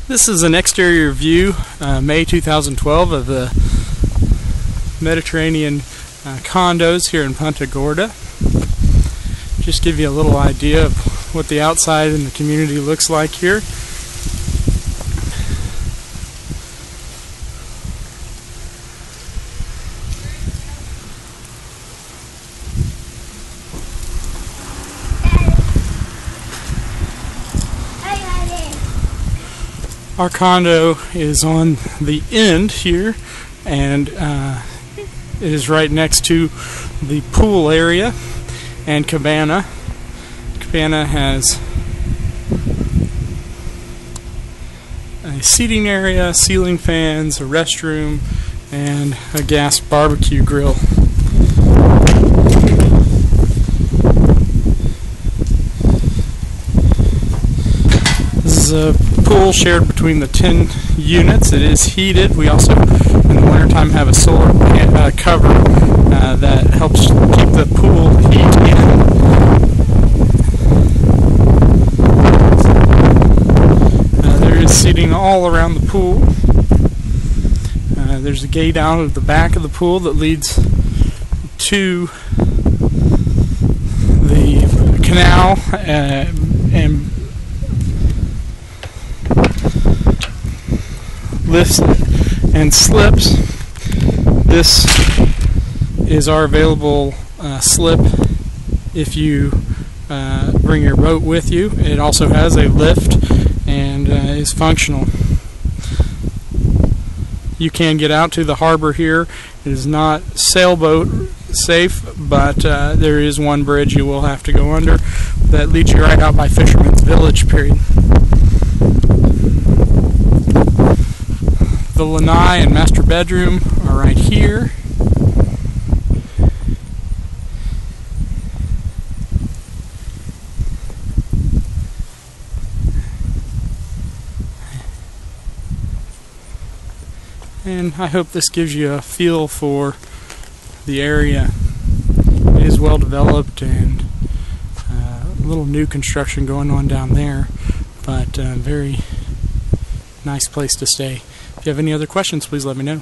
This is an exterior view, May 2012, of the Mediterranean condos here in Punta Gorda. Just give you a little idea of what the outside and the community looks like here. Our condo is on the end here, and it is right next to the pool area and cabana. Cabana has a seating area, ceiling fans, a restroom, and a gas barbecue grill. This is a pool shared between the 10 units. It is heated. We also, in the wintertime, have a solar cover that helps keep the pool heat in. There is seating all around the pool. There's a gate out of the back of the pool that leads to the canal and lifts and slips. This is our available slip if you bring your boat with you. It also has a lift and is functional. You can get out to the harbor here. It is not sailboat safe, but there is one bridge you will have to go under that leads you right out by Fisherman's Village period. The lanai and master bedroom are right here. And I hope this gives you a feel for the area. It is well developed, and a little new construction going on down there, but very nice place to stay. If you have any other questions, please let me know.